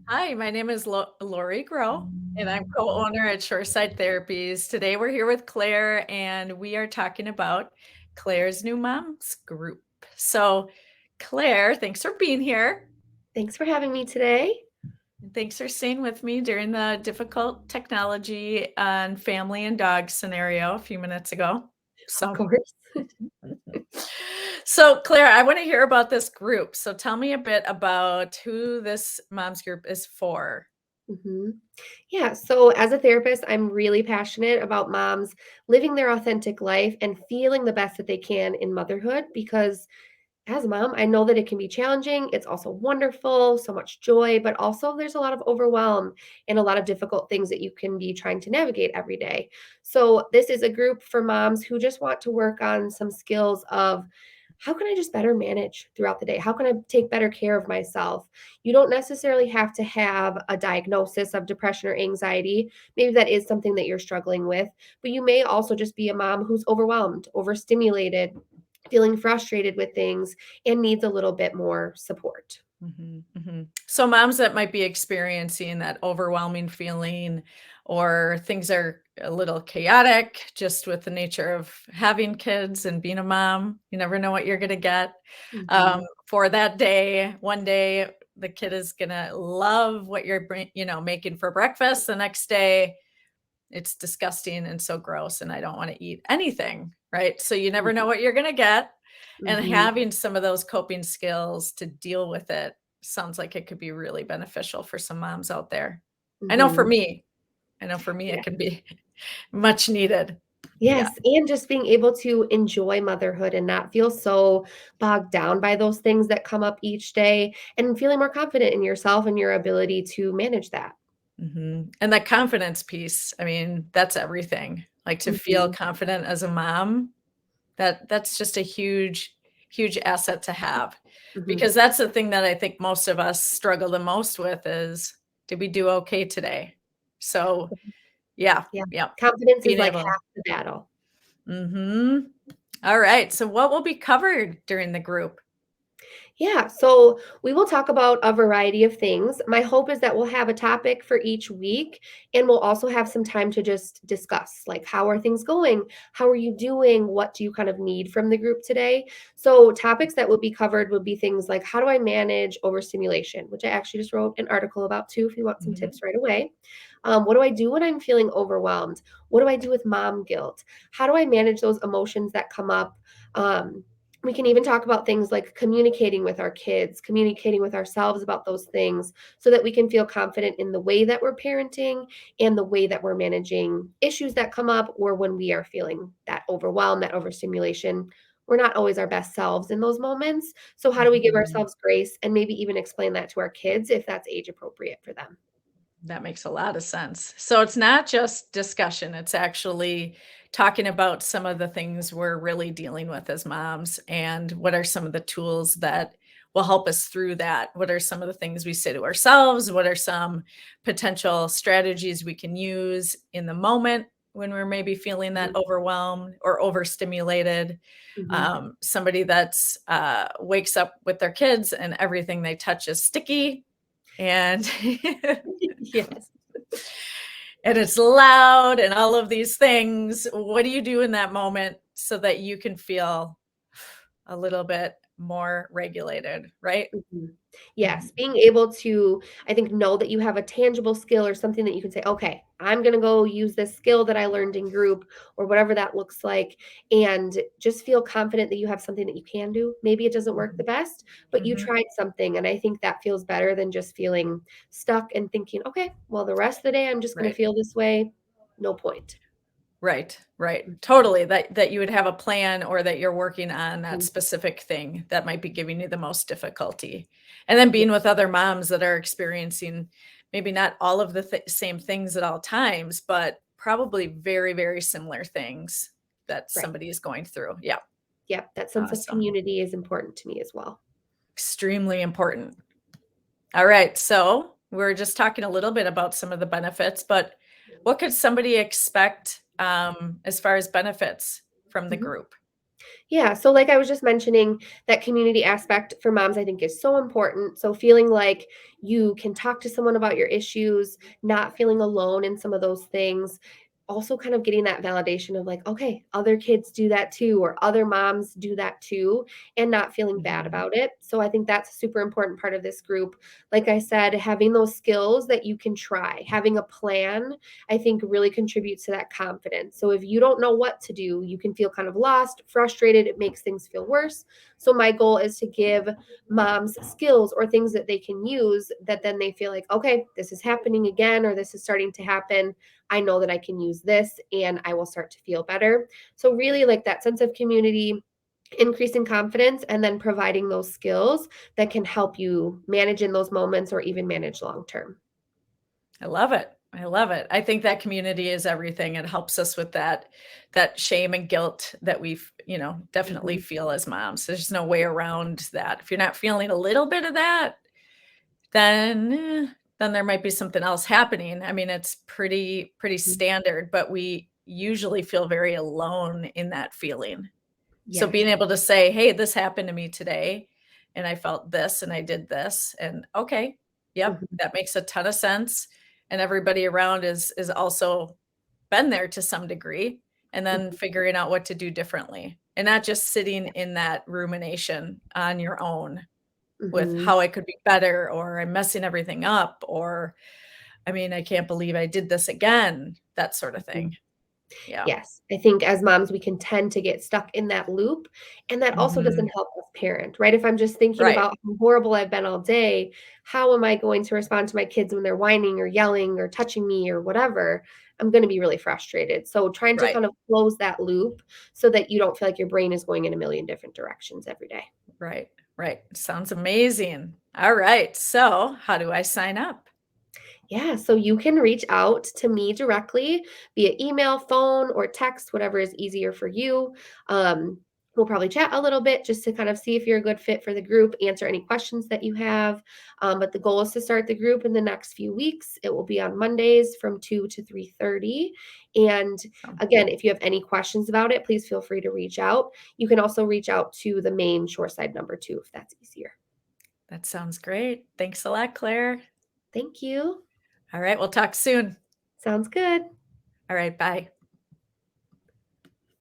Hi, my name is Lori Grow, and I'm co-owner at Shoreside Therapies. Today we're here with Claire, and we are talking about Claire's New Moms Group. So, Claire, thanks for being here. Thanks for having me today. And thanks for staying with me during the difficult technology and family and dog scenario a few minutes ago. Of So, course. so Claire, I want to hear about this group. So, tell me a bit about who this moms group is for. hmm Yeah, so as a therapist, I'm really passionate about moms living their authentic life and feeling the best that they can in motherhood because as a mom, I know that it can be challenging. It's also wonderful, so much joy, but also there's a lot of overwhelm and a lot of difficult things that you can be trying to navigate every day. So, this is a group for moms who just want to work on some skills of how can I just better manage throughout the day? How can I take better care of myself? You don't necessarily have to have a diagnosis of depression or anxiety. Maybe that is something that you're struggling with, but you may also just be a mom who's overwhelmed, overstimulated, feeling frustrated with things and needs a little bit more support. So moms that might be experiencing that overwhelming feeling or things are a little chaotic just with the nature of having kids and being a mom, you never know what you're going to get Mhm. for that day. One day the kid is going to love what you're making for breakfast. The next day it's disgusting and so gross and I don't want to eat anything, right? So you never know what you're going to get. And Mhm. having some of those coping skills to deal with it sounds like it could be really beneficial for some moms out there. I know for Mhm. me, I know for me Yeah. it can be much needed. Yeah. Yes, and just being able to enjoy motherhood and not feel so bogged down by those things that come up each day and feeling more confident in yourself and your ability to manage that. And that confidence piece, I mean, that's everything. Like to feel Mhm. confident as a mom, that's just a huge asset to have. Mhm. Because that's the thing that I think most of us struggle the most with is, did we do okay today? So, yeah, Yeah. yeah, Confidence is being like able. half the battle. Mhm. All right, so what will be covered during the group? Yeah, so we will talk about a variety of things. My hope is that we'll have a topic for each week and we'll also have some time to just discuss like how are things going? How are you doing? What do you kind of need from the group today? So, topics that would be covered would be things like how do I manage overstimulation, which I actually just wrote an article about too if you want some Mhm, tips right away. What do I do when I'm feeling overwhelmed? What do I do with mom guilt? How do I manage those emotions that come up? We can even talk about things like communicating with our kids, communicating with ourselves about those things so that we can feel confident in the way that we're parenting and the way that we're managing issues that come up or when we are feeling that overwhelm, that overstimulation. We're not always our best selves in those moments. So, how do we give mhm. ourselves grace and maybe even explain that to our kids if that's age appropriate for them? That makes a lot of sense. So it's not just discussion, it's actually talking about some of the things we're really dealing with as moms and what are some of the tools that will help us through that? What are some of the things we say to ourselves? What are some potential strategies we can use in the moment when we're maybe feeling that overwhelmed or overstimulated? Mhm. Somebody that's wakes up with their kids and everything they touch is sticky and Yes. and it's loud and all of these things. What do you do in that moment so that you can feel a little bit more regulated, right? Mhm. Mhm, Yes, being able to, I think, know that you have a tangible skill or something that you can say, okay, I'm going to go use this skill that I learned in group or whatever that looks like, and just feel confident that you have something that you can do. Maybe it doesn't work the mhm, best, but you mhm. tried something. And I think that feels better than just feeling stuck and thinking, okay, well, the rest of the day, I'm just going to Right. feel this way. No point. Right, right. Totally. That you would have a plan or that you're working on that Mhm. specific thing that might be giving you the most difficulty. And then Yeah, being with other moms that are experiencing maybe not all of the same things at all times, but probably very, very similar things that right. somebody is going through. Yeah, Yep. That sense of awesome. community is important to me as well. Extremely important. All right. So we're just talking a little bit about some of the benefits, but what could somebody expect as far as benefits from the Mhm. group? Yeah, so like I was just mentioning, that community aspect for moms I think is so important. So feeling like you can talk to someone about your issues, not feeling alone in some of those things. Also kind of getting that validation of like, okay, other kids do that too, or other moms do that too, and not feeling bad Mhm. about it. So I think that's a super important part of this group. Like I said, having those skills that you can try, having a plan, I think really contributes to that confidence. So if you don't know what to do, you can feel kind of lost, frustrated. It makes things feel worse. So my goal is to give moms skills or things that they can use that then they feel like, okay, this is happening again, or this is starting to happen. I know that I can use this and I will start to feel better. So, really, like that sense of community, increasing confidence, and then providing those skills that can help you manage in those moments or even manage long term. I love it. I love it. I think that community is everything. It helps us with that shame and guilt that definitely Mhm, feel as moms. There's no way around that. If you're not feeling a little bit of that, then there might be something else happening. I mean, it's pretty mhm. standard, but we usually feel very alone in that feeling. So being Yes. able to say, "Hey, this happened to me today, and I felt this, and I did this," and okay, yep, Mhm, that makes a ton of sense, and everybody around is also been there to some degree, and then mhm, figuring out what to do differently, and not just sitting in that rumination on your own with mhm, how I could be better, or I'm messing everything up, or, I mean, I can't believe I did this again, that sort of thing. mhm. Yeah. Yes, I think as moms, we can tend to get stuck in that loop, and that also doesn't Mhm. help us parent, right? If I'm just thinking Right, about how horrible I've been all day, how am I going to respond to my kids when they're whining or yelling or touching me or whatever? I'm gonna be really frustrated. So trying to right. kind of close that loop so that you don't feel like your brain is going in a million different directions every day. Right, right. Sounds amazing. All right. So, how do I sign up? Yeah, so you can reach out to me directly via email, phone, or text, whatever is easier for you. Um, we'll probably chat a little bit just to kind of see if you're a good fit for the group, answer any questions that you have. But the goal is to start the group in the next few weeks. It will be on Mondays from 2 to 3:30. And So, again, if you have any questions about it, please feel free to reach out. You can also reach out to the main Shoreside number too, if that's easier. that sounds great. Thanks a lot, Claire. Thank you. All right, we'll talk soon. Sounds good. All right, bye.